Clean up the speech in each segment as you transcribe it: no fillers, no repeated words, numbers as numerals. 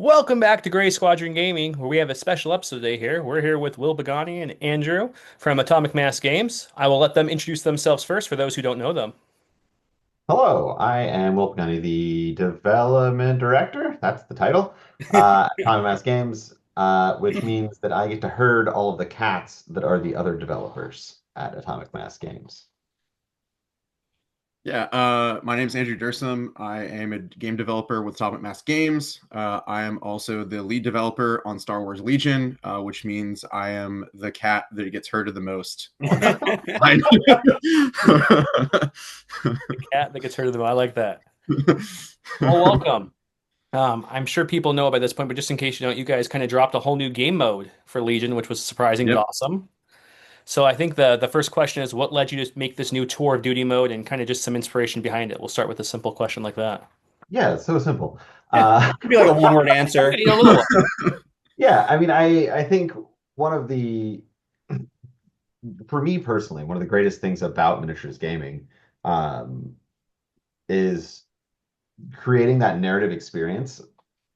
Welcome back to Gray Squadron Gaming, where we have a special episode today here. We're here with Will Begani and Andrew from Atomic Mass Games. I will let them introduce themselves first for those who don't know them. Hello, I am Will Pagani, the development director. That's the title. At Atomic Mass Games, which means that I get to herd all of the cats that are the other developers at Atomic Mass Games. Yeah, my name is Andrew Dursum. I am a game developer with Atomic Mass Games. I am also the lead developer on Star Wars Legion, which means I am the cat that gets herded the most on that line. Cat that gets heard of them. I like that. Well, welcome. I'm sure people know by this point, but just in case you don't, you guys kind of dropped a whole new game mode for Legion, which was surprising but Yep. awesome. So I think the first question is, what led you to make this new tour of duty mode and kind of just some inspiration behind it? We'll start with a simple question like that. Yeah, it's so simple. Yeah, Uh, could be like a one-word answer. You know, a little yeah, I mean, I think one of the, for me personally, one of the greatest things about miniatures gaming um, is creating that narrative experience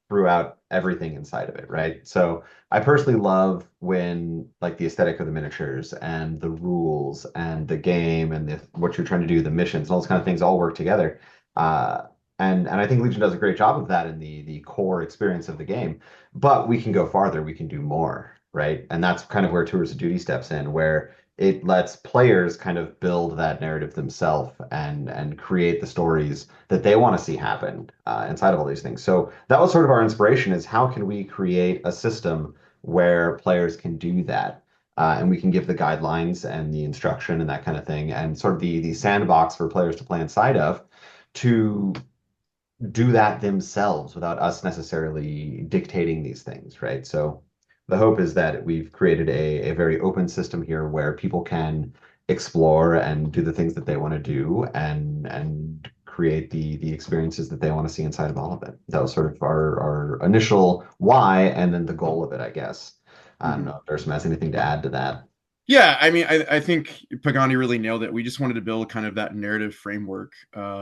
throughout everything inside of it, right? So I personally love when like the aesthetic of the miniatures and the rules and the game and what you're trying to do, the missions, and all those kind of things all work together. Uh, and I think Legion does a great job of that in the core experience of the game. But we can go farther, we can do more, right? And that's kind of where Tours of Duty steps in, where it lets players kind of build that narrative themselves and create the stories that they want to see happen inside of all these things. So that was sort of our inspiration: is how can we create a system where players can do that, and we can give the guidelines and the instruction and that kind of thing, and sort of the sandbox for players to play inside of to do that themselves without us necessarily dictating these things, right? So the hope is that we've created a very open system here where people can explore and do the things that they want to do and create the experiences that they want to see inside of all of it. That was sort of our initial why and then the goal of it, I guess. I don't Mhm. know if there's has anything to add to that. Yeah, I mean, I think Pagani really nailed it. We just wanted to build kind of that narrative framework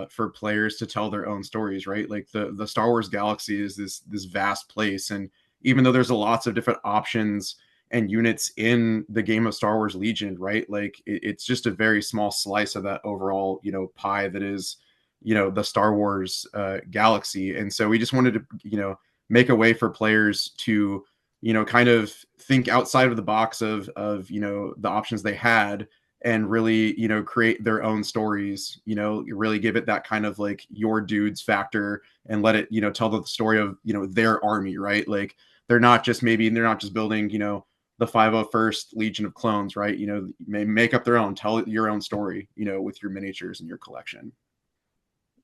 for players to tell their own stories, right? Like the Star Wars galaxy is this vast place, and even though there's lots of different options and units in the game of Star Wars Legion, right? Like it's just a very small slice of that overall, pie that is, the Star Wars galaxy. And so we just wanted to, make a way for players to kind of think outside of the box of the options they had and really create their own stories, really give it that kind of like your dudes factor and let it tell the story of their army, right? Like they're not just building the 501st Legion of Clones, right? Make up their own, tell your own story, with your miniatures and your collection.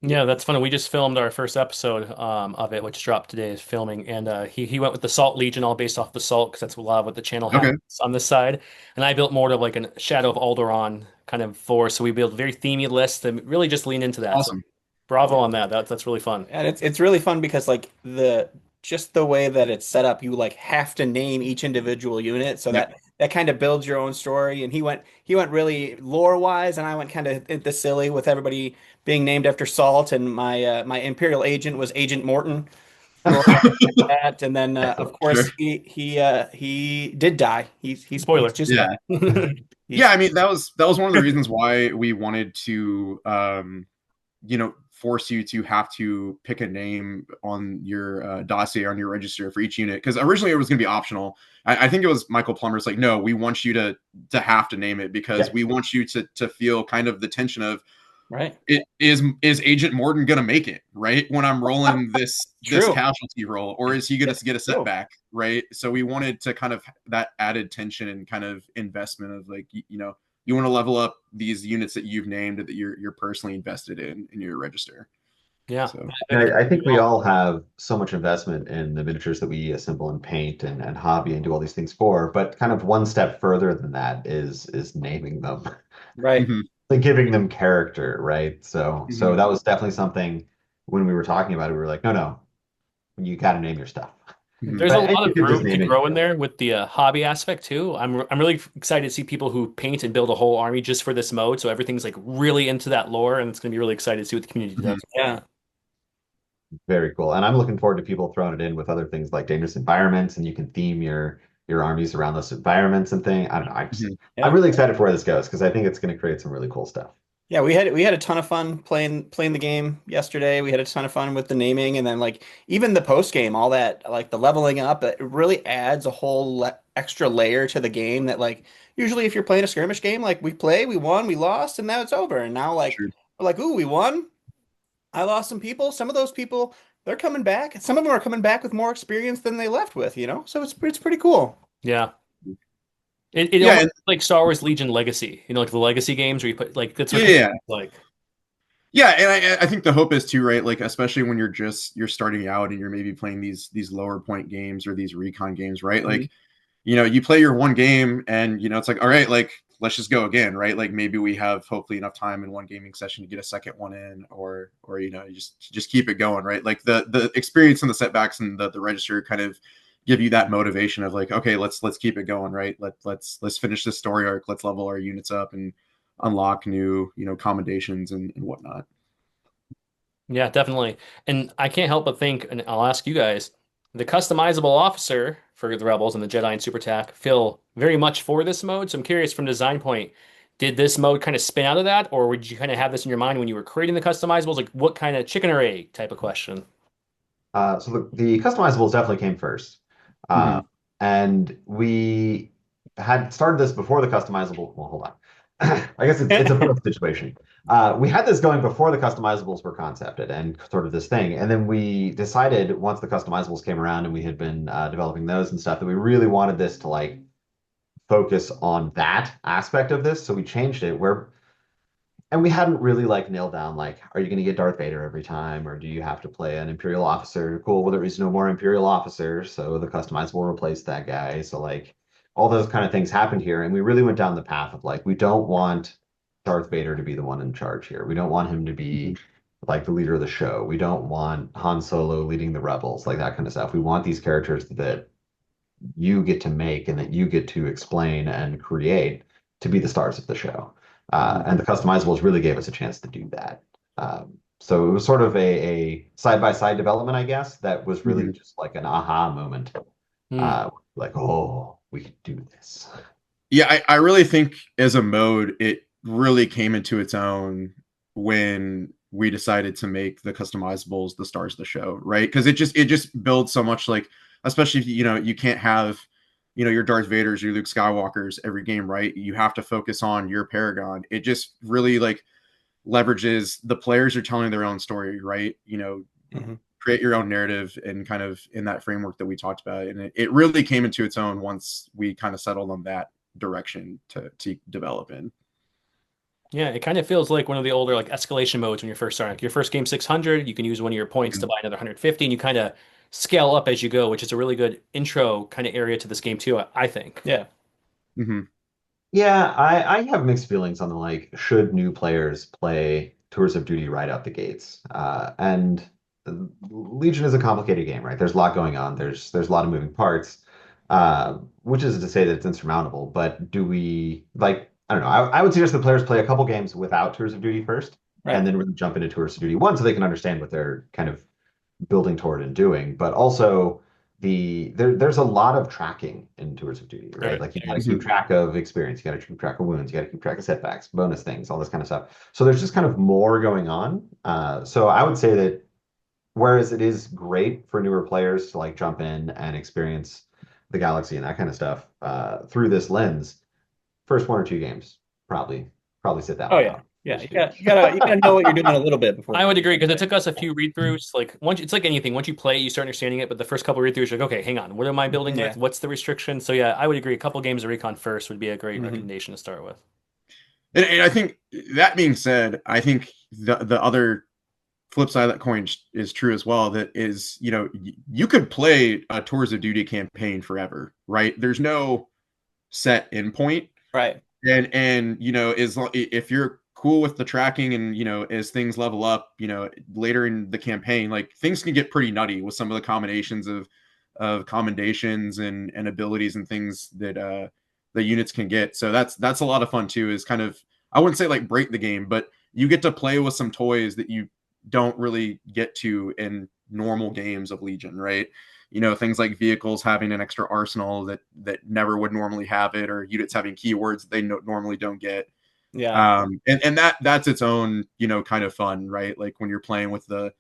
Yeah, that's funny. We just filmed our first episode of it, which dropped today is filming, and he went with the Salt Legion, all based off the Salt, because that's a lot of what the channel has Okay. on this side. And I built more of like a Shadow of Alderaan kind of force, so we built very themey lists and really just lean into that. So Awesome. bravo on that. That's really fun. And it's really fun because like the just the way that it's set up, you like have to name each individual unit, so Yep. that kind of builds your own story. And he went really lore wise, and I went kind of the silly with everybody being named after Salt, and my Imperial agent was Agent Morton for that. And then of Sure. course he did die. He's Spoiler. just Yeah. Yeah, he's I mean that was one of the reasons why we wanted to force you to have to pick a name on your dossier on your register for each unit, because originally it was going to be optional. I think it was Michael Plummer's like, no, we want you to have to name it because Yeah. we want you to feel kind of the tension of right. it is Agent Morton gonna make it, right, when I'm rolling this True. casualty roll, or is he gonna get a True. setback, right? So we wanted to kind of that added tension and kind of investment of like, you want to level up these units that you've named that you're personally invested in your register. Yeah. So And I think we all have so much investment in the miniatures that we assemble and paint and hobby and do all these things for, but kind of one step further than that is naming them, Right. mhm, like giving them character, right? So mhm. that was definitely something when we were talking about it, we were like, no, no, you got to name your stuff. There's Mhm. a But and lot you of could just room to name it grow in yourself. there with the hobby aspect too. I'm really excited to see people who paint and build a whole army just for this mode. So everything's like really into that lore, and it's gonna be really excited to see what the community Mhm. does. Yeah. Very cool. And I'm looking forward to people throwing it in with other things like dangerous environments, and you can theme your armies around those environments and thing. I don't know. Mhm. I'm Yeah. really excited for where this goes because I think it's going to create some really cool stuff. Yeah, we had a ton of fun playing the game yesterday. We had a ton of fun with the naming, and then like even the post game, all that like the leveling up, it really adds a whole extra layer to the game that like usually if you're playing a skirmish game, like we won, we lost, and now it's over. And now like Sure. we're like, ooh, we won. I lost some people. Some of those people, they're coming back. Some of them are coming back with more experience than they left with, you know? So it's pretty cool. Yeah. It Yeah, almost and like Star Wars Legion Legacy, like the Legacy games where you put like that's what it yeah, feels like. yeah, and I think the hope is too, right? Like especially when you're starting out and you're maybe playing these lower point games or these recon games, right? Mhm. Like you play your one game and it's like, all right, like let's just go again, right? Like maybe we have hopefully enough time in one gaming session to get a second one in, or you just keep it going, right? Like the experience and the setbacks and the register kind of give you that motivation of like, okay, let's keep it going, right? Let's finish this story arc, let's level our units up and unlock new commendations and whatnot. Yeah, definitely. And I can't help but think, and I'll ask you guys, the customizable officer for the Rebels and the Jedi and Super TAC feel very much for this mode. So I'm curious from design point, did this mode kind of spin out of that, or did you kind of have this in your mind when you were creating the customizables? Like what kind of chicken or egg type of question? So the customizables definitely came first. Mm-hmm. Uh, and we had started this before the customizable. Well, hold on. I guess it's a both situation. We had this going before the customizables were concepted and sort of this thing. And then we decided once the customizables came around and we had been developing those and stuff that we really wanted this to like focus on that aspect of this. So we changed it where and we hadn't really like nailed down like, are you going to get Darth Vader every time, or do you have to play an Imperial officer? Cool. Well, there is no more Imperial officers, so the customizable replace that guy. So like all those kind of things happened here, and we really went down the path of like we don't want Darth Vader to be the one in charge here. We don't want him to Mm-hmm. be like the leader of the show. We don't want Han Solo leading the rebels, like that kind of stuff. We want these characters that you get to make and that you get to explain and create to be the stars of the show. Mm-hmm. And the customizables really gave us a chance to do that. So it was sort of a side-by-side development, I guess, that was really Mm-hmm. just like an aha moment. Hmm. Like, oh, we could do this. Yeah, I really think as a mode, it really came into its own when we decided to make the customizables the stars of the show, right? Because it just builds so much like, especially if you can't have your Darth Vaders, your Luke Skywalkers every game, right? You have to focus on your Paragon. It just really like leverages the players are telling their own story, right? Mhm. Create your own narrative and kind of in that framework that we talked about. And it really came into its own once we kind of settled on that direction to develop in. Yeah, it kind of feels like one of the older like escalation modes when you're first starting. Like your first game 600, you can use one of your points to buy another 150, and you kind of scale up as you go, which is a really good intro kind of area to this game too, I think. Yeah. Mm-hmm. Yeah, I have mixed feelings on the like, should new players play Tours of Duty right out the gates? And Legion is a complicated game, right? There's a lot going on. There's a lot of moving parts, which is to say that it's insurmountable. But do we like? I don't know. I would suggest that players play a couple games without Tours of Duty first, and Right. then really jump into Tours of Duty 1 so they can understand what they're kind of building toward and doing, but also there's a lot of tracking in Tours of Duty, right? There, Like you got there to is. keep track of experience, you got to keep track of wounds, you got to keep track of setbacks, bonus things, all this kind of stuff. So there's just kind of more going on. So I would say that whereas it is great for newer players to like jump in and experience the galaxy and that kind of stuff through this lens, first one or two games probably sit that Oh one yeah. out. Yeah. You gotta know what you're doing a little bit before. I would agree because it took us a few read throughs. Like once it's like anything, once you play it, you start understanding it. But the first couple read throughs, you're like, okay, hang on, what am I building with? Yeah. What's the restriction? So yeah, I would agree. A couple games of Recon first would be a great Mhm. recommendation to start with. And I think that being said, I think the other flip side of that coin is true as well. That is, you could play a Tours of Duty campaign forever, right? There's no set endpoint. Right. And if you're cool with the tracking and as things level up later in the campaign, like things can get pretty nutty with some of the combinations of commendations and abilities and things that the units can get. So that's a lot of fun too, is kind of, I wouldn't say like break the game, but you get to play with some toys that you don't really get to in normal games of Legion, right? You know, things like vehicles having an extra arsenal that never would normally have it, or units having keywords they normally don't get. Yeah. And that's its own, you know, kind of fun, right? Like when you're playing with the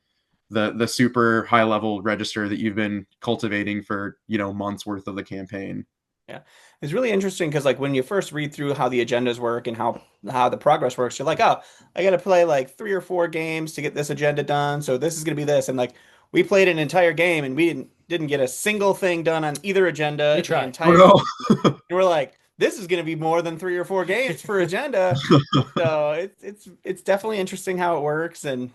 super high level register that you've been cultivating for, you know, months worth of the campaign. Yeah. It's really interesting because like when you first read through how the agendas work and how the progress works, you're like, oh, I got to play like 3 or 4 games to get this agenda done. So this is going to be this. And like we played an entire game and we didn't get a single thing done on either agenda You the try. Oh entire game. no. And we're like, this is going to be more than 3 or 4 games per agenda. So it's definitely interesting how it works and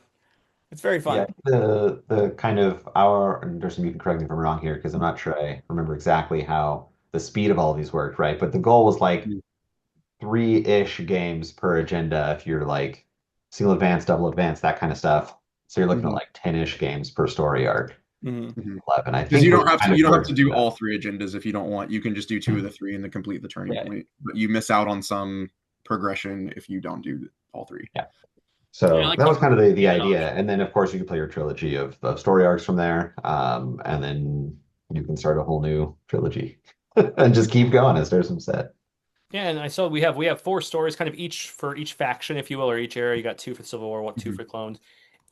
it's very Yeah, fun. the kind of our, and Derson, you can correct me if I'm wrong here, because I'm not sure I remember exactly how the speed of all of these worked, right? But the goal was like three-ish games per agenda if you're like single advance, double advance, that kind of stuff. So you're looking at Mhm. like 10-ish games per story arc. Mhm. Mhm. 11, I Because think, was kind of you don't have where to it do ended up. all 3 agendas if you don't want. You can just do 2 of the 3 and then complete the turning Yeah. point. But you miss out on some progression if you don't do all 3. Yeah. Yeah, I So like that was kind of the that idea. option. And then, of course, you can play your trilogy of story arcs from there. And then you can start a whole new trilogy and just keep going, as Derson said. Yeah, and I saw we have 4 stories, kind of each for each faction, if you will, or each area. You got 2 for the Civil War, one, 2 Mhm. for clones.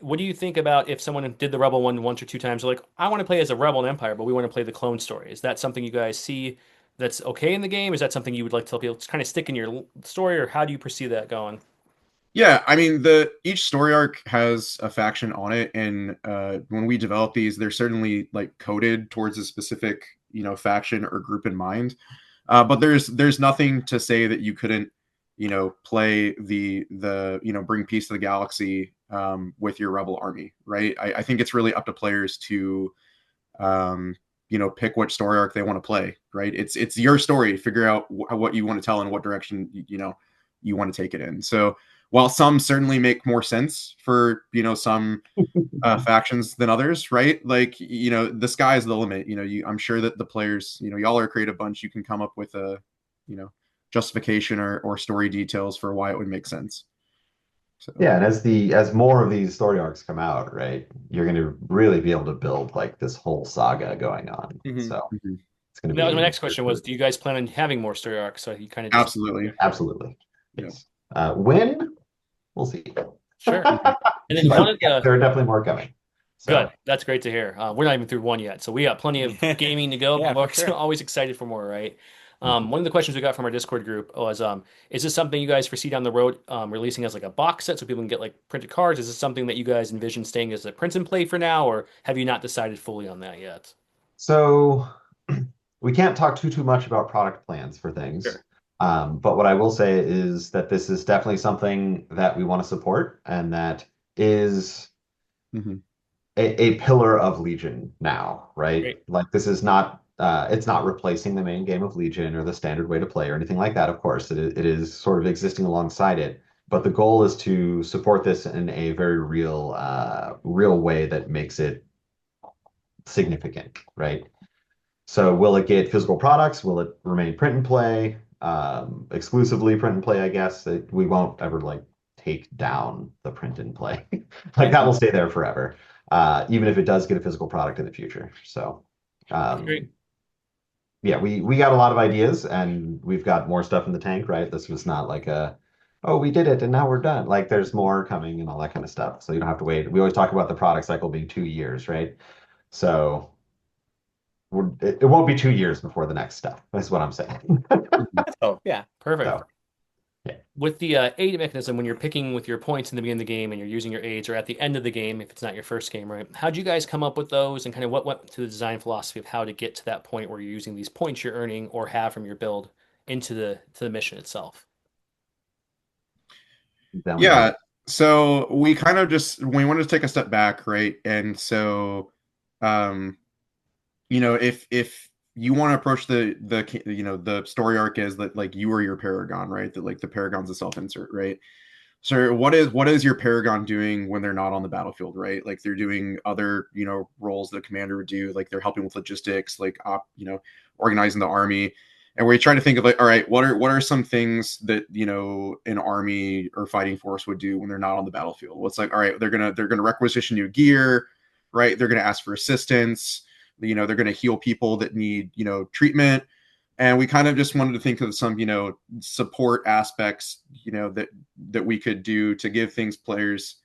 What do you think about if someone did the Rebel one once or 2 times? They're like, I want to play as a Rebel and Empire, but we want to play the clone story. Is that something you guys see that's okay in the game? Is that something you would like to tell people to kind of stick in your story, or how do you perceive that going? Yeah, I mean the each story arc has a faction on it, and when we develop these, they're certainly like coded towards a specific, you know, faction or group in mind. But there's nothing to say that you couldn't, you know, play the you know, bring peace to the galaxy with your rebel army, right? I think it's really up to players to um, you know, pick which story arc they want to play, right? It's your story. Figure out what you want to tell and what direction you know you want to take it in. So while some certainly make more sense for, you know, some factions than others, right? Like, you know, the sky is the limit. You know, I'm sure that the players, you know, y'all are a creative bunch. You can come up with a, you know, justification or story details for why it would make sense. So Yeah, and as more of these story arcs come out, right, you're going to really be able to build like this whole saga going on. Mhm. So mhm. it's going to That was my be next question was, do you guys plan on having more story arcs? So you kind of just Absolutely. absolutely Yeah. yes. When we'll see, sure. Mhm. And then one but of yeah, the there are definitely more coming. Good. So That's great to hear. We're not even through one yet, so we got plenty of gaming to go. Yeah, But for we're sure. always excited for more, right? mhm. One of the questions we got from our Discord group was, is this something you guys foresee down the road, releasing as like a box set so people can get like printed cards? Is this something that you guys envision staying as a print and play for now, or have you not decided fully on that yet? So we can't talk too much about product plans for things. Sure. But what I will say is that this is definitely something that we want to support and that is Mhm. a pillar of Legion now, right? Great. Like this is not it's not replacing the main game of Legion or the standard way to play or anything like that. Of course, it is sort of existing alongside it. But the goal is to support this in a very real way that makes it significant, right? So will it get physical products? Will it remain print and play? Exclusively print and play, I guess. We won't ever like take down the print and play. Like Right. that will stay there forever, even if it does get a physical product in the future. So, That's great. yeah, we got a lot of ideas and we've got more stuff in the tank, right? This was not like oh, we did it and now we're done. Like there's more coming and all that kind of stuff. So you don't have to wait. We always talk about the product cycle being 2 years, right? So it won't be 2 years before the next stuff. That's what I'm saying. Oh, yeah. Perfect. So, yeah. With the aid mechanism, when you're picking with your points in the beginning of the game and you're using your aids, or at the end of the game, if it's not your first game, right? How'd you guys come up with those, and kind of what went to the design philosophy of how to get to that point where you're using these points you're earning or have from your build into the mission itself? That one Yeah. you. So we kind of just we wanted to take a step back, right? And so um you know, if you want to approach the you know, the story arc as that like you are your paragon, right? That like the paragon's a self-insert, right? So what is your paragon doing when they're not on the battlefield, right? Like they're doing other, you know, roles the commander would do, like they're helping with logistics, like you know, organizing the army. And we're trying to think of like, all right, what are some things that, you know, an army or fighting force would do when they're not on the battlefield? What's like, all right, they're gonna requisition new gear, right? They're going to ask for assistance. They're going to heal people that need, treatment. And we kind of just wanted to think of some, support aspects, that we could do to give players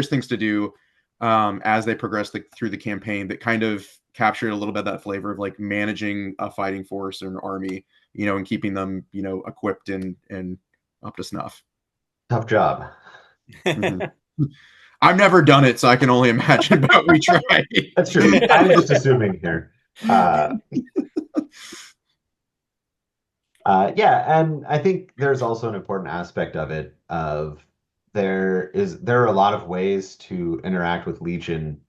things to do as they progress through the campaign that kind of captured a little bit of that flavor of like managing a fighting force or an army, and keeping them, equipped and up to snuff. Tough job. Mm-hmm. I've never done it, so I can only imagine, but we try. That's true. I'm just assuming here. Yeah, and I think there's also an important aspect of it of there are a lot of ways to interact with Legion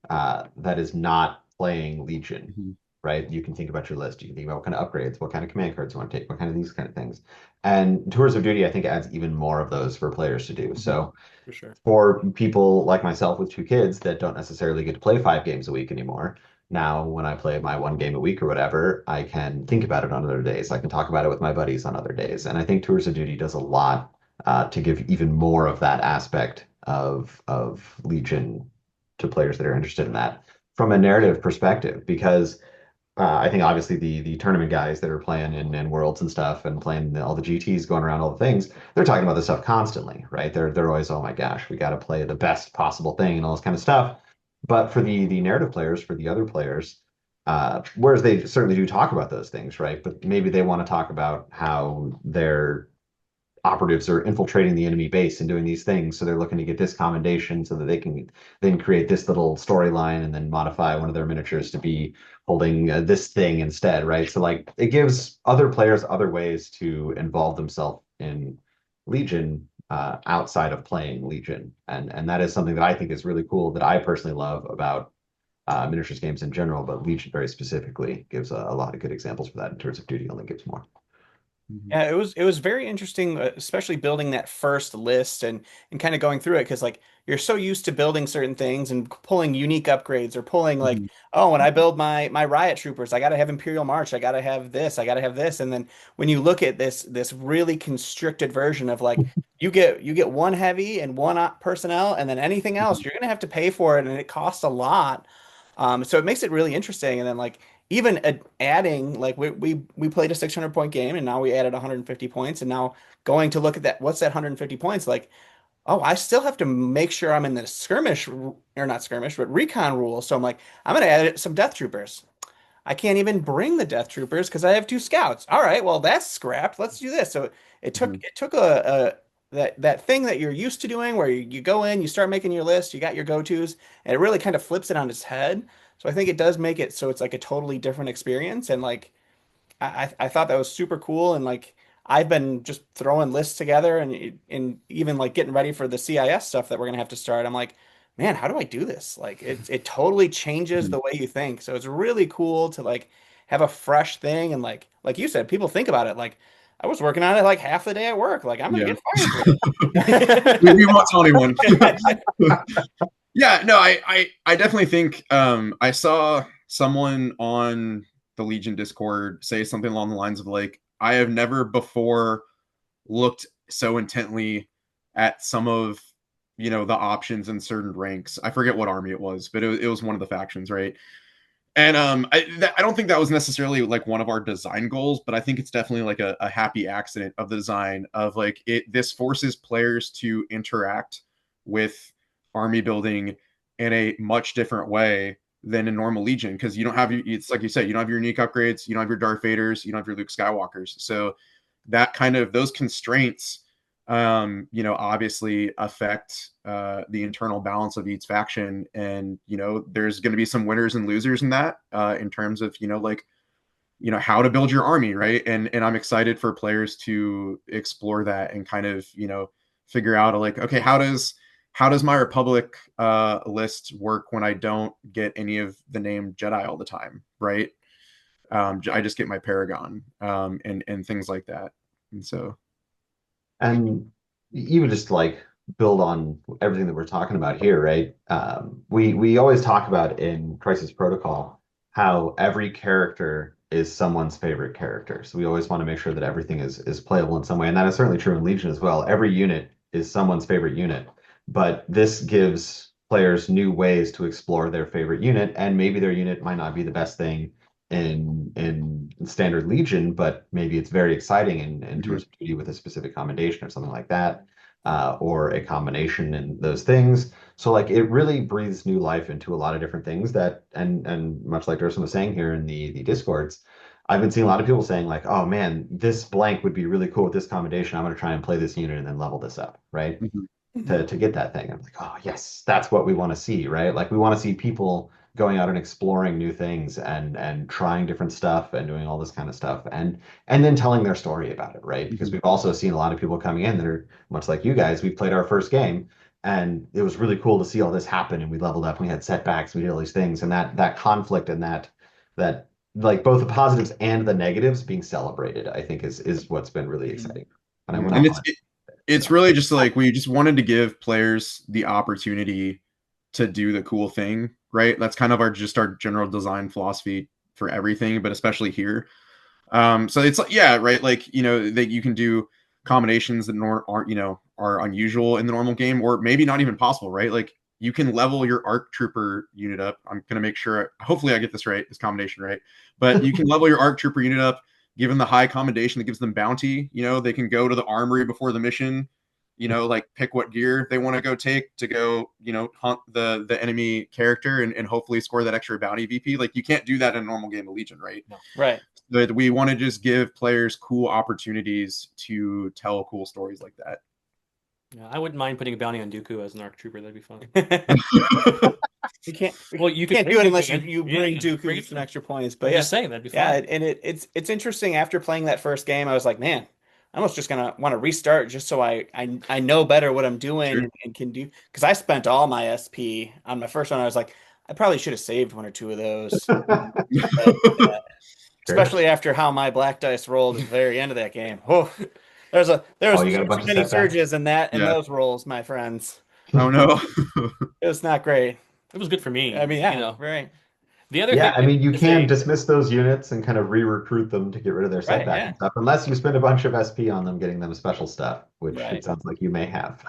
that is not playing Legion, Mhm. right? You can think about your list. You can think about what kind of upgrades, what kind of command cards you want to take, what kind of these kind of things. And Tours of Duty, I think, adds even more of those for players to do. So For sure. for people like myself with two kids that don't necessarily get to play 5 games a week anymore, now when I play my 1 game a week or whatever, I can think about it on other days. I can talk about it with my buddies on other days. And I think Tours of Duty does a lot to give even more of that aspect of Legion to players that are interested in that from a narrative perspective, because I think obviously the tournament guys that are playing in Worlds and stuff and playing all the GTs, going around all the things, they're talking about this stuff constantly, right? They're always, oh my gosh, we got to play the best possible thing and all this kind of stuff. But for the narrative players, for the other players, whereas they certainly do talk about those things, right? But maybe they want to talk about how they're operatives are infiltrating the enemy base and doing these things. So they're looking to get this commendation so that they can then create this little storyline and then modify one of their miniatures to be holding this thing instead, right? So like it gives other players other ways to involve themselves in Legion outside of playing Legion, and that is something that I think is really cool that I personally love about miniatures games in general, but Legion very specifically gives a lot of good examples for that in terms of Duty only gives more. Mhm. Yeah, it was very interesting, especially building that first list and kind of going through it because like you're so used to building certain things and pulling unique upgrades or pulling like, Mhm. oh, when I build my riot troopers, I got to have Imperial March, I got to have this, I got to have this, and then when you look at this really constricted version of like you get one heavy and one personnel, and then anything else Mhm. you're gonna have to pay for it, and it costs a lot. So it makes it really interesting, and then like even adding like we played a 600 point game and now we added 150 points and now going to look at that what's that 150 points like, oh, I still have to make sure I'm in the skirmish or not skirmish but recon rule, so I'm like I'm gonna add some death troopers. I can't even bring the death troopers because I have two scouts. All right, well that's scrapped, let's do this. So it took Mhm. it took a that thing that you're used to doing where you go in, you start making your list, you got your go-tos, and it really kind of flips it on its head. So I think it does make it so it's like a totally different experience. And like I thought that was super cool. And like I've been just throwing lists together and even like getting ready for the CIS stuff that we're gonna have to start. I'm like, man, how do I do this? Like it totally changes Mhm. the way you think. So it's really cool to like have a fresh thing and like you said, people think about it like I was working on it like half the day at work. Like I'm gonna Yeah. get fired for We won't tell anyone. it. Yeah, no, I definitely think I saw someone on the Legion Discord say something along the lines of like, I have never before looked so intently at some of the options in certain ranks. I forget what army it was, but it was one of the factions, right? And I don't think that was necessarily like one of our design goals, but I think it's definitely like a happy accident of the design of like this forces players to interact with army building in a much different way than in normal Legion because you don't have it's like you said, you don't have your unique upgrades, you don't have your Darth Vaders, you don't have your Luke Skywalkers. So that kind of those constraints obviously affect the internal balance of each faction. And, there's going to be some winners and losers in that in terms of, like, how to build your army. Right. And I'm excited for players to explore that and kind of, figure out like, okay, how does my Republic list work when I don't get any of the name Jedi all the time? Right. I just get my Paragon and things like that. And so, And even just like build on everything that we're talking about here, right? We always talk about in Crisis Protocol how every character is someone's favorite character. So we always want to make sure that everything is playable in some way, and that is certainly true in Legion as well. Every unit is someone's favorite unit, but this gives players new ways to explore their favorite unit, and maybe their unit might not be the best thing in standard Legion, but maybe it's very exciting in Mhm. Tours of Duty with a specific commendation or something like that, or a combination in those things. So like it really breathes new life into a lot of different things that, and much like Durson was saying here in the Discords, I've been seeing a lot of people saying like, oh man, this blank would be really cool with this combination. I'm going to try and play this unit and then level this up, right? Mhm. To get that thing. I'm like, oh yes, that's what we want to see, right? Like we want to see people going out and exploring new things and trying different stuff and doing all this kind of stuff and then telling their story about it, right? Because Mhm. we've also seen a lot of people coming in that are much like you guys. We played our first game and it was really cool to see all this happen and we leveled up and we had setbacks, we did all these things and that conflict and that like both the positives and the negatives being celebrated, I think is what's been really exciting. And I Yeah. went And off it's on it's really just like we just wanted to give players the opportunity to do the cool thing, right? That's kind of our general design philosophy for everything, but especially here. So it's like, yeah, right. Like, that you can do combinations that aren't, are unusual in the normal game, or maybe not even possible, right? Like you can level your ARC Trooper unit up. I'm going to make sure, hopefully I get this combination right, but you can level your ARC Trooper unit up, given the high commendation that gives them bounty. They can go to the armory before the mission, like pick what gear they want to go take to go, hunt the enemy character and hopefully score that extra bounty VP. Like you can't do that in a normal game of Legion, right? No. Right. But we want to just give players cool opportunities to tell cool stories like that. Yeah, I wouldn't mind putting a bounty on Dooku as an ARC trooper. That'd be fun. You can't Well, you could can't bring do it Dooku unless you, in. you Yeah, bring yeah, Dooku bring with it some in. extra points. I'm But just saying that'd be yeah, fun. and it's interesting after playing that first game, I was like, man, I'm almost just gonna want to restart just so I know better what I'm doing Sure. and can do because I spent all my SP on my first one. I was like, I probably should have saved one or two of those. But, Sure. especially after how my black dice rolled at the very end of that game. Oh, there Oh, was you got a far bunch too of many setbacks? surges in that in Yeah. those rolls, my friends. Oh no. It was not great. It was good for I me, mean, yeah, right, The other thing Yeah, I I mean, need you to can say, dismiss those units and kind of re-recruit them to get rid of their right, setback yeah, and stuff, unless you spend a bunch of SP on them getting them special stuff, which it right. sounds like you may have.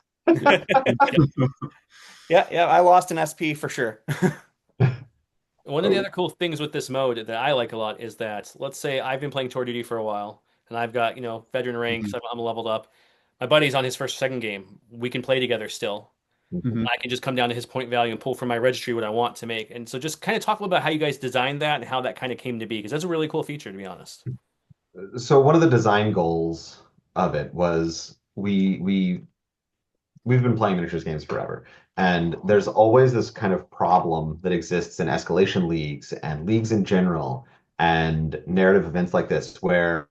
Yeah, yeah, I lost an SP for sure. one of the Oh. other cool things with this mode that I like a lot is that, let's say I've been playing Tour Duty for a while, and I've got, veteran ranks, Mhm. I'm leveled up. My buddy's on his first or second game. We can play together still. Mhm. I can just come down to his point value and pull from my registry what I want to make. And so just kind of talk a little about how you guys designed that and how that kind of came to be, because that's a really cool feature, to be honest. So one of the design goals of it was we've been playing miniatures games forever, and there's always this kind of problem that exists in escalation leagues and leagues in general and narrative events like this, where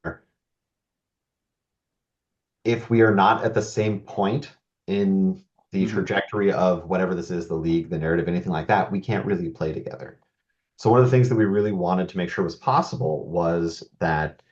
if we are not at the same point in the Mhm. trajectory of whatever this is, the league, the narrative, anything like that, we can't really play together. So one of the things that we really wanted to make sure was possible was that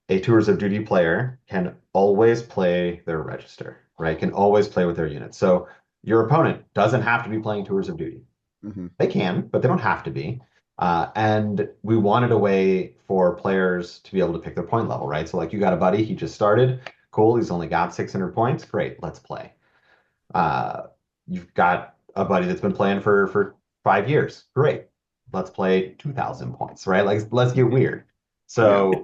a Tours of Duty player can always play their register, right? Can always play with their units. So your opponent doesn't have to be playing Tours of Duty. Mhm. They can, but they don't have to be. And we wanted a way for players to be able to pick their point level, right? So like you got a buddy, he just started. Cool, he's only got 600 points. Great, let's play. Uh, you've got a buddy that's been playing for 5 years. Great, let's play 2,000 points, right? Like let's get weird. Yeah. So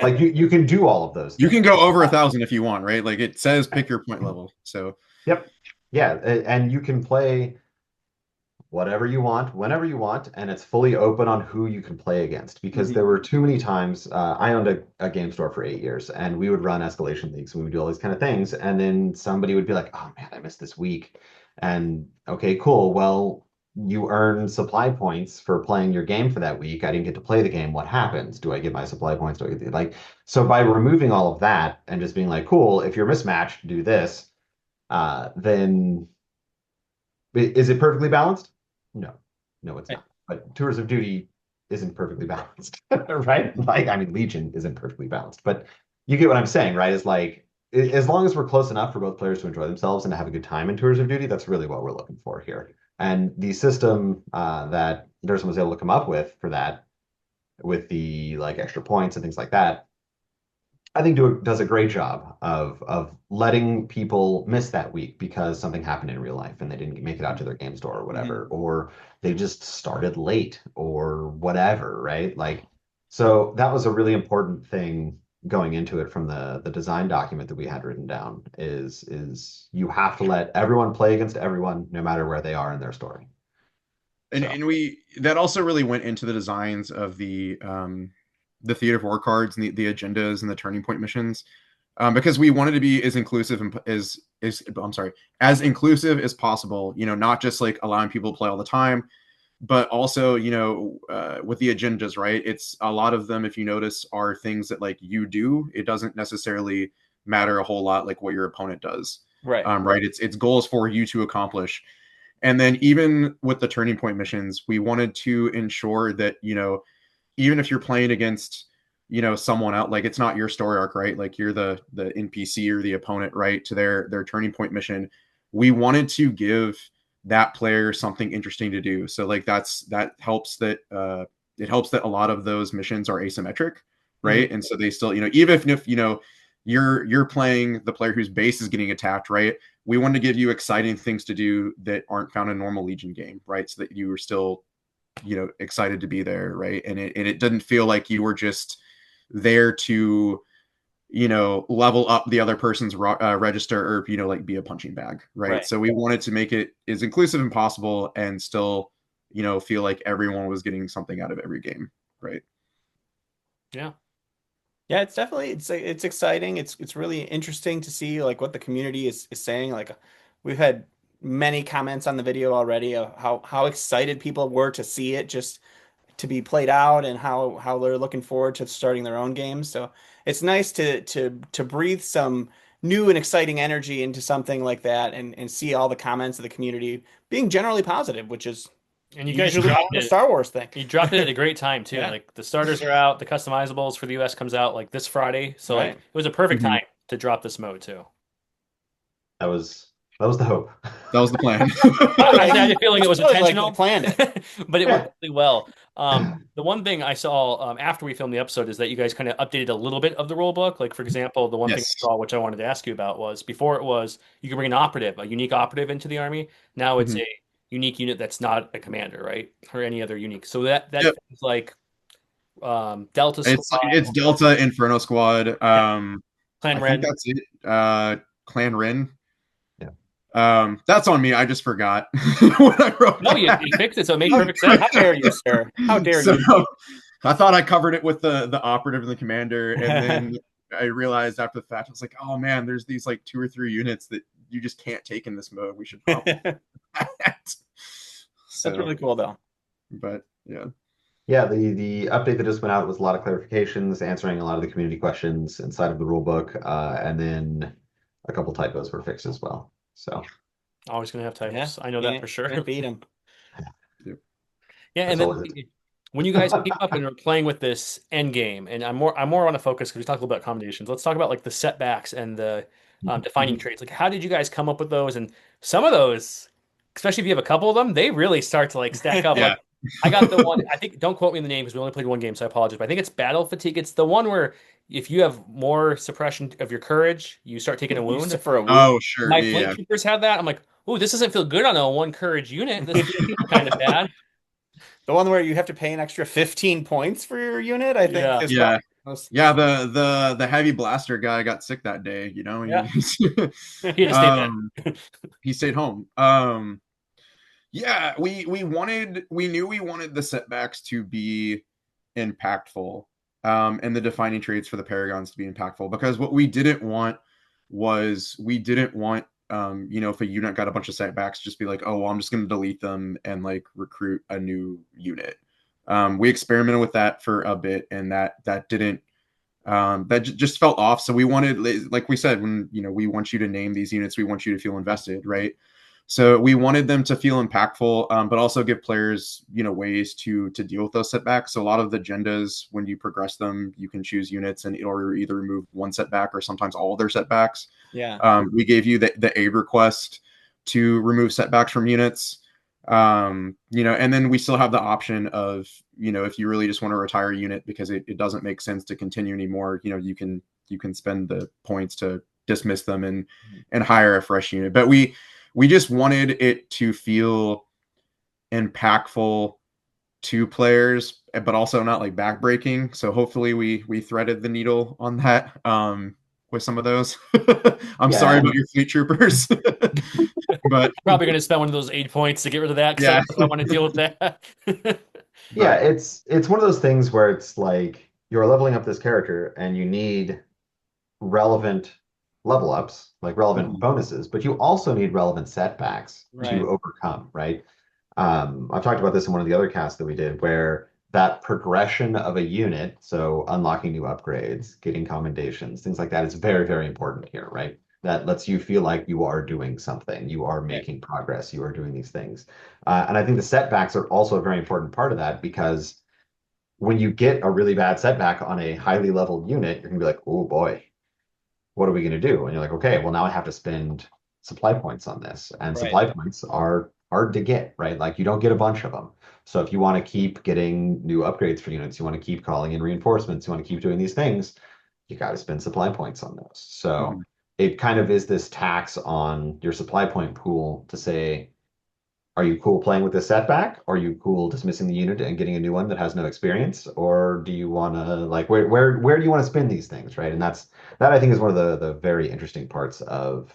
like you can do all of those You things. can go over 1,000 if you want, right? Like it says pick your point level. So Yep. Yeah, and you can play whatever you want, whenever you want, and it's fully open on who you can play against. Because Mhm. there were too many times I owned a game store for 8 years, and we would run escalation leagues, and we would do all these kind of things, and then somebody would be like, "Oh man, I missed this week," and okay, cool. Well, you earn supply points for playing your game for that week. I didn't get to play the game. What happens? Do I get my supply points? Do I get like so by removing all of that and just being like, cool, if you're mismatched, do this. Then is it perfectly balanced? No, no, it's Right. not. But Tours of Duty isn't perfectly balanced, right? Like, I mean, Legion isn't perfectly balanced, but you get what I'm saying, right? Is like, as long as we're close enough for both players to enjoy themselves and to have a good time in Tours of Duty, that's really what we're looking for here. And the system that Durson was able to come up with for that, with the like extra points and things like that, I think does a great job of letting people miss that week because something happened in real life and they didn't make it out to their game store or Mhm. whatever, or they just started late or whatever, right? Like, so that was a really important thing going into it from the design document that we had written down is you have to let everyone play against everyone no matter where they are in their story. And So we that also really went into the designs of the theater of war cards and the agendas and the turning point missions, because we wanted to be as inclusive and as I'm sorry, as inclusive as possible. You know, not just like allowing people to play all the time, but also, you know, with the agendas, right? It's a lot of them, if you notice, are things that like you do. It doesn't necessarily matter a whole lot like what your opponent does, Right. right? It's goals for you to accomplish. And then even with the turning point missions, we wanted to ensure that, you know, even if you're playing against, you know, someone out, like it's not your story arc, right? Like you're the NPC or the opponent, right, to their turning point mission. We wanted to give that player something interesting to do. So like that helps that it helps that a lot of those missions are asymmetric, Mhm. right? And so they still, you know, even if you know you're playing the player whose base is getting attacked, right? We wanted to give you exciting things to do that aren't found in a normal Legion game, right? So that you were still, you know, excited to be there, right? And it didn't feel like you were just there to, you know, level up the other person's register, or, you know, like be a punching bag, right? Right. So we wanted to make it as inclusive as possible and still, you know, feel like everyone was getting something out of every game, right? Yeah. Yeah, it's definitely it's exciting. It's really interesting to see like what the community is saying. Like we've had many comments on the video already of how excited people were to see it just to be played out and how they're looking forward to starting their own games. So it's nice to breathe some new and exciting energy into something like that and see all the comments of the community being generally positive, which is And you guys usually dropped not a it. Star Wars thing. You dropped it at a great time too. Yeah, Like the starters are out, the customizables for the US comes out like this Friday. So like right. it was a perfect Mm-hmm. time to drop this mode too. that was that was the hope. That was the plan. I had a feeling it It's was really like they intentional, planned it. but it worked really well. The one thing I saw after we filmed the episode is that you guys kind of updated a little bit of the rule book. Like, for example, the one thing I Yes. saw, which I wanted to ask you about, was before it was you could bring an operative, a unique operative into the army. Now it's Mm-hmm. a unique unit that's not a commander, right? Or any other unique. So that Yep. things like Delta Squad, It's Delta Inferno Squad. yeah, I Clan think Red. that's it. Clan Rin. Yeah. That's on me. I just forgot when I wrote No, you that. fixed it, so it made perfect sense. How dare you, sir? How dare So you? I thought I covered it with the operative and the commander, and then I realized after the fact, I was like, oh man, there's these like 2 or 3 units that you just can't take in this mode. We should probably That's so, really cool, though. but yeah. Yeah, the update that just went out was a lot of clarifications, answering a lot of the community questions inside of the rule book, and then a couple typos were fixed as well. So Always gonna have Yeah, typos. I know that for can't sure. beat him. Yep. Yeah, and that's then always it. when you guys came up and were playing with this end game, and I'm more on a focus because we talked a little about accommodations. Let's talk about like the setbacks and the defining Mhm. traits. Like, how did you guys come up with those? And some of those, especially if you have a couple of them, they really start to like stack up. Yeah. Like, I got the one. I think don't quote me on the name because we only played one game, so I apologize. But I think it's battle fatigue. It's the one where if you have more suppression of your courage, you start taking a You wound. for a wound. Oh, sure. My flint Yeah. troopers had that. I'm like, oh, this doesn't feel good on a one courage unit. This feels kind of bad. The one where you have to pay an extra 15 points for your unit, I think, Yeah. is Yeah. probably Yeah. the most. Yeah, the heavy blaster guy got sick that day, you know. Yeah. He, He had to stay back. he stayed home. Yeah, we knew we wanted the setbacks to be impactful, and the defining traits for the paragons to be impactful, because what we didn't want was we didn't want you know, if a unit got a bunch of setbacks, just be like, oh well, I'm just going to delete them and like recruit a new unit. We experimented with that for a bit, and that didn't just felt off. So we wanted, like we said, when, you know, we want you to name these units, we want you to feel invested, right? So we wanted them to feel impactful, but also give players, you know, ways to deal with those setbacks. So a lot of the agendas, when you progress them, you can choose units and it'll either remove one setback or sometimes all of their setbacks. Yeah. We gave you the aid request to remove setbacks from units. You know, and then we still have the option of, if you really just want to retire a unit because it doesn't make sense to continue anymore, you can spend the points to dismiss them and hire a fresh unit. But we just wanted it to feel impactful to players, but also not like backbreaking. So hopefully we threaded the needle on that with some of those. I'm Yeah, sorry about your fleet troopers, but Probably going to spend one of those 8 points to get rid of that because I yeah, don't know if I want to deal with that. yeah, but it's one of those things where it's like you're leveling up this character and you need relevant level ups, like relevant mhm, bonuses, but you also need relevant setbacks Right. to overcome, right? I've talked about this in one of the other casts that we did, where that progression of a unit, so unlocking new upgrades, getting commendations, things like that, is very, very important here, right? That lets you feel like you are doing something, you are Right. making progress, you are doing these things. And I think the setbacks are also a very important part of that because when you get a really bad setback on a highly leveled unit, you're gonna be like, oh boy, what are we going to do? And you're like, okay, well, now I have to spend supply points on this. And Right. supply points are hard to get, right? Like you don't get a bunch of them. So if you want to keep getting new upgrades for units, you want to keep calling in reinforcements, you want to keep doing these things, you got to spend supply points on those. So mhm, it kind of is this tax on your supply point pool to say, are you cool playing with this setback? Are you cool dismissing the unit and getting a new one that has no experience? Or do you want to like where do you want to spin these things, right? And that I think is one of the very interesting parts of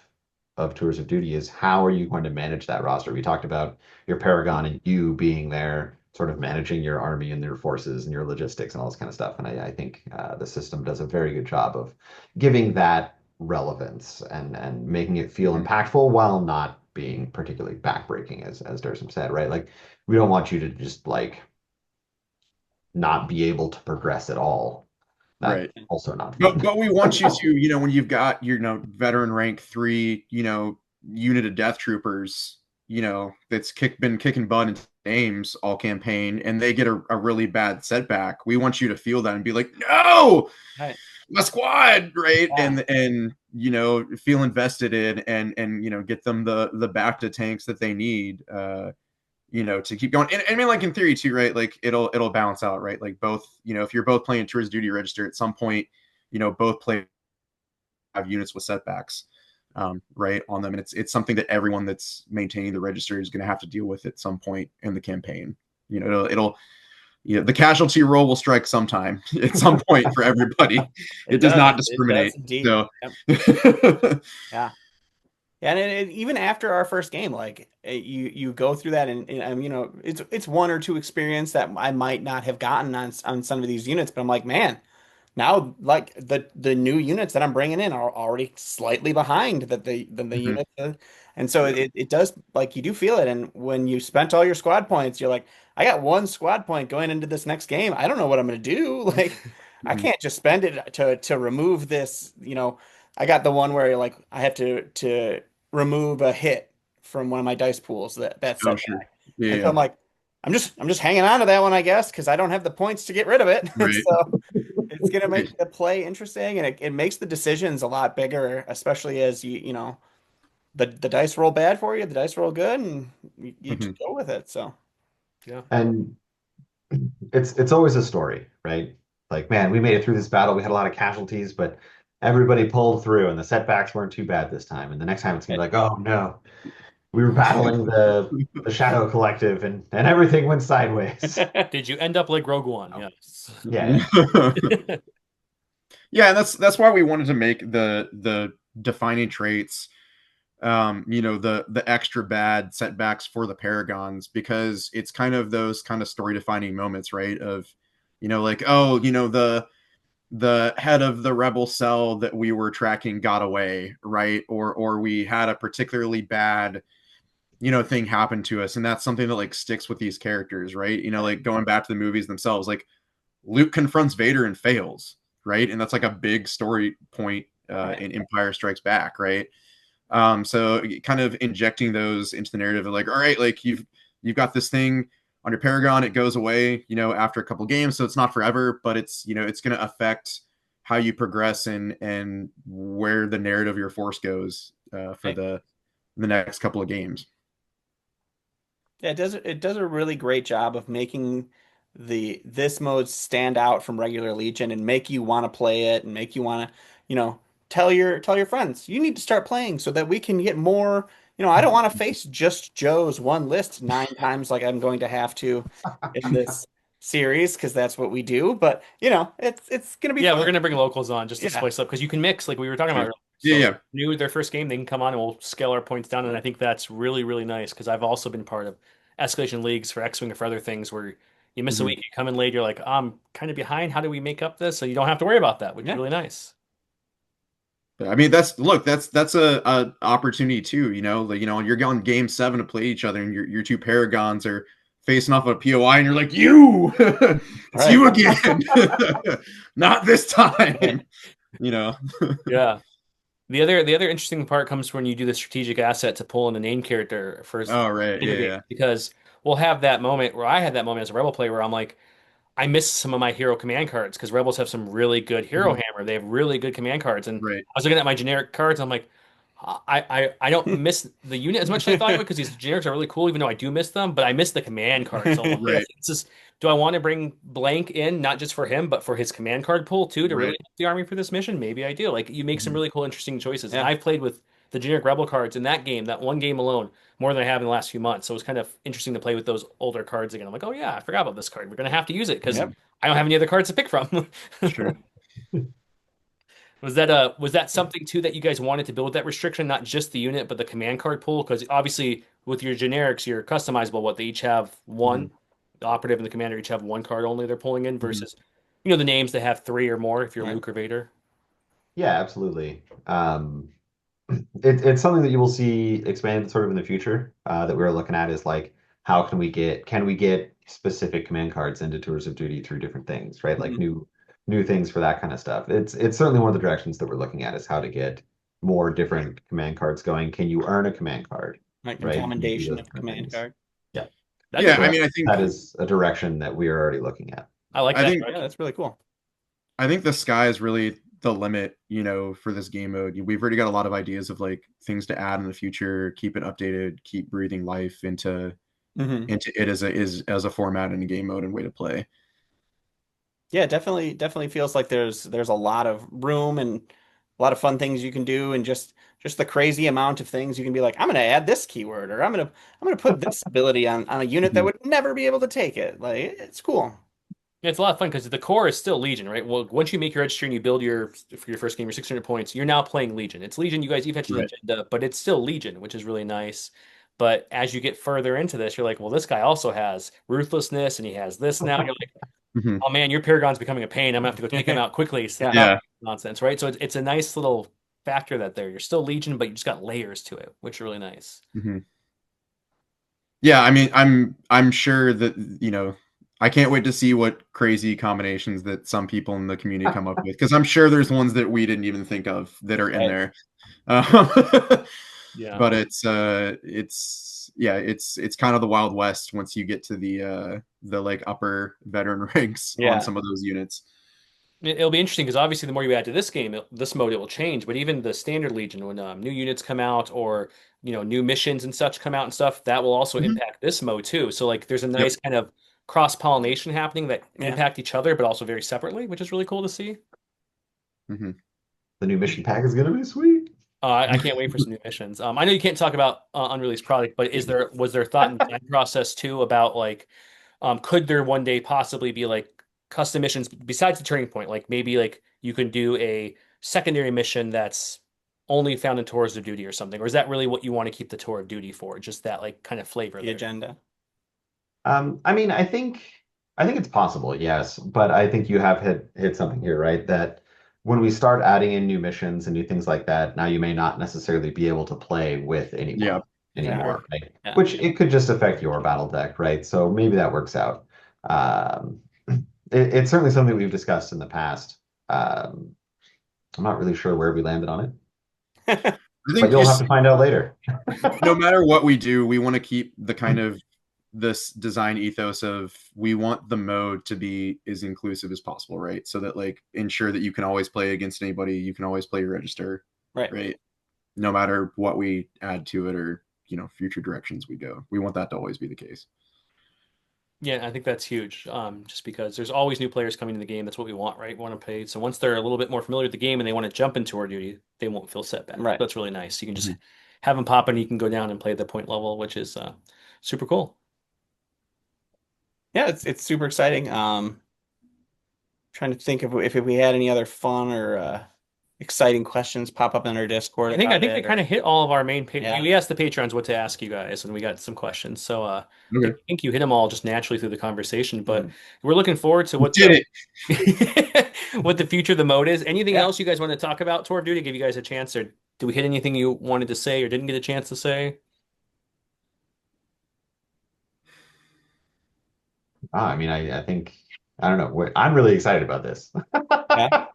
Tours of Duty is how are you going to manage that roster? We talked about your Paragon and you being there, sort of managing your army and your forces and your logistics and all this kind of stuff. And I think the system does a very good job of giving that relevance and making it feel mhm, impactful while not being particularly backbreaking, as Dersom said, right? Like we don't want you to just like not be able to progress at all. That's right. also not But fun. but we want you to, when you've got your veteran rank 3, unit of death troopers, that's been kicking butt in games all campaign, and they get a really bad setback. We want you to feel that and be like, no, Right. my squad, right? Yeah. And feel invested in and get them the back to tanks that they need. To keep going. And I mean, like in theory too, right? Like it'll balance out, right? Like both, if you're both playing Tourist Duty Register at some point, both play have units with setbacks, right, on them, and it's something that everyone that's maintaining the register is going to have to deal with at some point in the campaign. It'll the casualty roll will strike sometime at some point for everybody. It It does does. not It does discriminate. indeed. So, Yep. Yeah. Yeah, and even after our first game, like you go through that, and it's one or two experience that I might not have gotten on some of these units, but I'm like, man, now like the new units that I'm bringing in are already slightly behind that the mhm, units, and so yeah, it does like you do feel it, and when you spent all your squad points, you're like, I got one squad point going into this next game. I don't know what I'm gonna do. Like, I mhm, can't just spend it to remove this. I got the one where like I have to remove a hit from one of my dice pools that oh sure, setback. And so yeah, I'm like, I'm just hanging on to that one, I guess, because I don't have the points to get rid of it. right, So it's gonna right, make the play interesting, and it makes the decisions a lot bigger, especially as the dice roll bad for you, the dice roll good, and you mhm, just go with it. So Yeah. And it's always a story, right? Like, man, we made it through this battle. We had a lot of casualties, but everybody pulled through, and the setbacks weren't too bad this time. And the next time it's gonna be like, oh no, we were battling the Shadow Collective, and everything went sideways. Did you end up like Rogue One? oh. Yes. Yeah, Yeah, and that's why we wanted to make the defining traits, the extra bad setbacks for the paragons, because it's kind of those kind of story defining moments, right? Of, like, oh, the head of the rebel cell that we were tracking got away, right? Or we had a particularly bad, thing happen to us, and that's something that like sticks with these characters, right? Like going back to the movies themselves, like Luke confronts Vader and fails, right? And that's like a big story point right, in Empire Strikes Back, right? So kind of injecting those into the narrative of like, all right, like you've got this thing on your Paragon, it goes away, after a couple games, so it's not forever, but it's it's going to affect how you progress and where the narrative of your force goes for right. the next couple of games. Yeah, it does a really great job of making the this mode stand out from regular Legion and make you want to play it and make you want to, you know, tell your friends you need to start playing so that we can get more. You know, I don't want to face just Joe's one list 9 times like I'm going to have to in this series because that's what we do. But you know, it's gonna be Yeah, we're fun. gonna bring locals on just to Yeah. spice up because you can mix like we were talking about Sure. earlier. Yeah, So yeah. new their first game, they can come on and we'll scale our points down, and I think that's really really nice because I've also been part of escalation leagues for X-Wing or for other things where you miss a Mhm. week, you come in late, you're like, I'm kind of behind. How do we make up this? So you don't have to worry about that, which is Yeah. really nice. I mean, that's a opportunity too. You know, like, you know, you're going game 7 to play each other, and your two paragons are facing off a POI, and you're like, you, it's Right. you again, not this time. You know. Yeah. The other interesting part comes when you do the strategic asset to pull in a name character for Oh right, yeah, later games yeah, because we'll have that moment where I had that moment as a rebel player where I'm like, I miss some of my hero command cards because rebels have some really good hero Mhm. hammer. They have really good command cards, and Right, I was looking at my generic cards. I'm like, I don't miss the unit as much as I thought I would because these generics are really cool, even though I do miss them. But I miss the command cards so much. right, It's just, do I want to bring Blank in not just for him, but for his command card pool too to really right. help the army for this mission? Maybe I do. Like you make some Mhm. really cool, interesting choices, and Yeah. I've played with the generic rebel cards in that game, that one game alone, more than I have in the last few months. So it was kind of interesting to play with those older cards again. I'm like, oh yeah, I forgot about this card. We're gonna have to use it because Yep. Mhm. I don't have any other cards to pick from. Sure. Was that something too that you guys wanted to build that restriction, not just the unit, but the command card pool? Because obviously with your generics, you're customizable. What they each have one, Mhm. the operative and the commander each have one card only they're pulling in Mhm. versus, the names that have three or more if you're Right. Luke or Vader. Yeah, absolutely. It's something that you will see expanded sort of in the future that we're looking at is like how can we get specific command cards into tours of duty through different things, right? Like Mhm. new things for that kind of stuff. It's certainly one of the directions that we're looking at is how to get more different command cards going. Can you earn a command card, Like the right? Can you do commendation those of different command things? card. Yeah. That'd be Yeah, cool. I So mean, that is a direction that we are already looking at. I like I that think Yeah, direction. that's really cool. I think the sky is really the limit, you know, for this game mode. We've already got a lot of ideas of like things to add in the future, keep it updated, keep breathing life Hmm. into it as a format and a game mode and way to play. Yeah, definitely feels like there's a lot of room and a lot of fun things you can do and just the crazy amount of things you can be like, I'm gonna add this keyword or I'm gonna put this ability on a unit that Mhm. would never be able to take it. Like it's cool. Yeah, it's a lot of fun because the core is still Legion, right? Well, once you make your registry and you build for your first game, your 600 points, you're now playing Legion. It's Legion. You guys each have an Right. agenda, but it's still Legion, which is really nice. But as you get further into this, you're like, well, this guy also has ruthlessness, and he has this now. You're like, Mhm. oh man, your Paragon's becoming a pain. I'm gonna have to go take him out quickly. Yeah. Stop Yeah. nonsense, right? So it's a nice little factor that there. You're still Legion, but you just got layers to it, which are really nice. Mhm. Yeah, I mean, I'm sure that, you know, I can't wait to see what crazy combinations that some people in the community come up with because I'm sure there's ones that we didn't even think of that are in Right. there. Yeah. But it's yeah, it's kind of the Wild West once you get to the like upper veteran ranks on Yeah. some of those units. It'll be interesting because obviously the more you add to this game, this mode, it will change. But even the standard Legion, when new units come out or new missions and such come out and stuff, that will also Mhm. impact this mode too. So like, there's a Yep. nice kind of cross pollination happening that Yeah. impact each other, but also very separately, which is really cool to see. Mhm. The new mission pack is gonna be sweet. I can't wait for some new missions. I know you can't talk about unreleased product, but was there thought in the design process too about like, could there one day possibly be like custom missions besides the turning point? Like maybe like you can do a secondary mission that's only found in Tours of Duty or something, or is that really what you want to keep the Tour of Duty for? Just that like kind of flavor The there. agenda. I mean, I think it's possible, yes, but I think you have hit something here, right? That when we start adding in new missions and new things like that, now you may not necessarily be able to play with Yeah. anyone Sure. anymore, right? Yeah. Which it could just affect your battle deck, right? So maybe that works out. Um, it's certainly something we've discussed in the past. Um, I'm not really sure where we landed on it, I but think you'll have just to find out later. no matter what we do, we want to keep the kind of this design ethos of we want the mode to be as inclusive as possible, right? So that like ensure that you can always play against anybody, you can always play your register, Right. right? No matter what we add to it or, you know, future directions we go. We want that to always be the case. Yeah, I think that's huge. Just because there's always new players coming in the game. That's what we want, right? We want to play. So once they're a little bit more familiar with the game and they want to jump into Tour Duty, they won't feel set back. Right. That's really nice. You can just Mhm. have them pop and you can go down and play the point level, which is super cool. Yeah, it's super exciting. Trying to think if we had any other fun or exciting questions pop up in our Discord I about think we it, kind or of hit all of our main. yeah. We asked the patrons what to ask you guys, and we got some questions. So I Okay. think you hit them all just naturally through the conversation. But Mhm. we're looking forward to We what did the it. what the future of the mode is. Anything Yeah. else you guys want to talk about Tour of Duty? Give you guys a chance, or do we hit anything you wanted to say or didn't get a chance to say? I mean, I think I don't know. I'm really excited about this. Yeah.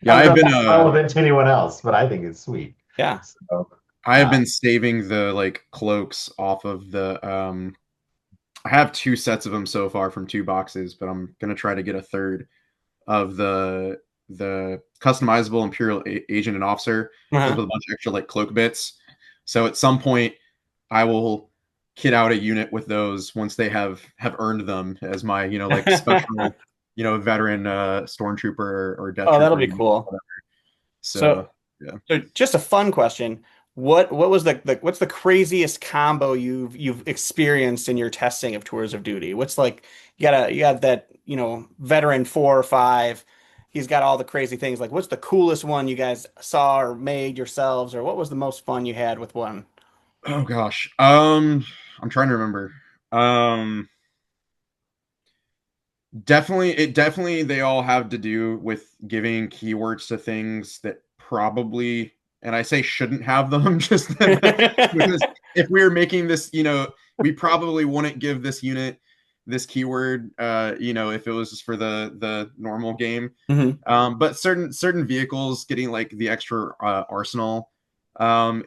Yeah, I don't know I've if been that's relevant to anyone else, but I think it's sweet. Yeah. So, I have uh, been saving the like cloaks off of the I have 2 sets of them so far from 2 boxes, but I'm gonna try to get a third of the customizable Imperial Agent and Officer with Uh-huh. a bunch of extra like cloak bits. So at some point, I will kit out a unit with those once they have earned them as my like special veteran stormtrooper or death Oh, that'll trooper be unit. cool. So, So yeah. so just a fun question. What was what's the craziest combo you've experienced in your testing of Tours of Duty? What's like you got that, veteran 4 or 5. He's got all the crazy things. Like what's the coolest one you guys saw or made yourselves, or what was the most fun you had with one? Oh gosh. I'm trying to remember. Um definitely they all have to do with giving keywords to things that probably, and I say shouldn't have them, just because if we were making this, we probably wouldn't give this unit this keyword, if it was just for the normal game. Hmm. But certain vehicles getting like the extra arsenal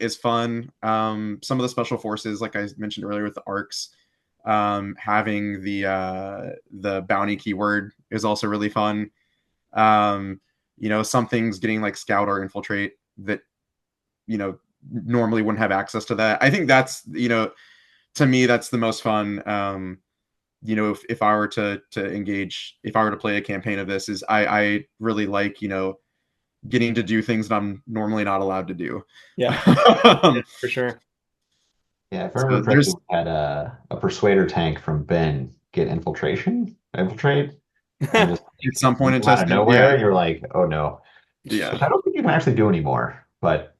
is fun. Some of the special forces, like I mentioned earlier with the arcs, having the bounty keyword is also really fun. Some things getting like scout or infiltrate that you know normally wouldn't have access to that. I think that's to me that's the most fun. If I were to engage, if I were to play a campaign of this, is I really like getting to do things that I'm normally not allowed to do. Yeah. Yeah, um, for sure. yeah, if I so remember correctly, there's we had a persuader tank from Ben get infiltrate, and just at some point in come out of testing, nowhere, yeah, and you're like, oh no, yeah. which I don't think you can actually do anymore. But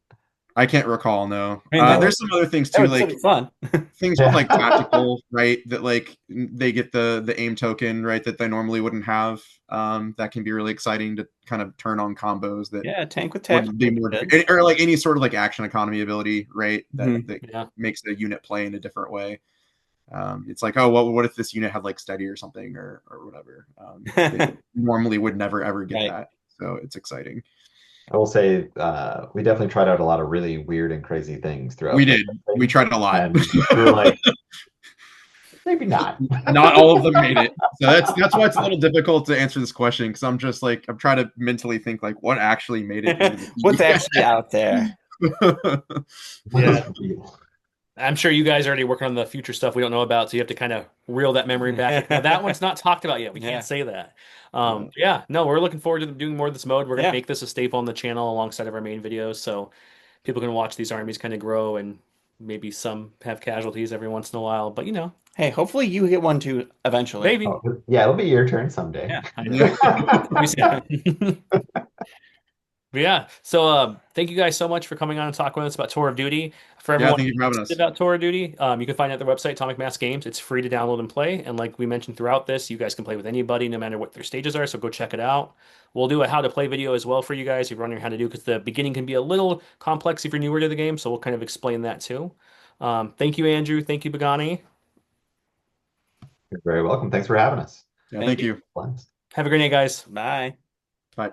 I can't recall. No, I mean uh, there's some other things that too, would still be like fun. things with like yeah, tactical, right? That like they get the aim token, right? That they normally wouldn't have. That can be really exciting to kind of turn on combos that Yeah, tank with would tactical be would be more good. or like any sort of like action economy ability, right? That Mhm. that Yeah. makes the unit play in a different way. It's like, oh, what if this unit had like steady or something or whatever? They normally would never ever get Right. that, so it's exciting. I will say we definitely tried out a lot of really weird and crazy things We throughout the did. We thing, tried a lot. and we were like, maybe not. Not all of them made it. So that's why it's a little difficult to answer this question, because I'm just like I'm trying to mentally think like what actually made it into the What's actually PDF. out there? What Yeah. is real? I'm sure you guys are already working on the future stuff we don't know about, so you have to kind of reel that memory back. Now, that one's not talked about yet. We can't Yeah. say that. Yeah. Yeah, no, we're looking forward to doing more of this mode. We're going to Yeah. make this a staple on the channel alongside of our main videos, so people can watch these armies kind of grow and maybe some have casualties every once in a while. But Hey, hopefully you get one too eventually. maybe. Oh, yeah, it'll be your turn someday. Yeah, I know. Yeah. We see. But yeah, so thank you guys so much for coming on and talking with us about Tour of Duty. For Yeah, everyone thank you for having interested us. about Tour of Duty, you can find it at their website, Atomic Mass Games. It's free to download and play. And like we mentioned throughout this, you guys can play with anybody, no matter what their stages are. So go check it out. We'll do a how to play video as well for you guys if you're wondering how to do, because the beginning can be a little complex if you're newer to the game. So we'll kind of explain that too. Thank you, Andrew. Thank you, Bagani. You're very welcome. Thanks for having us. Yeah, Thank thank you. you. Blessed. Have a great night, guys. Bye. Bye.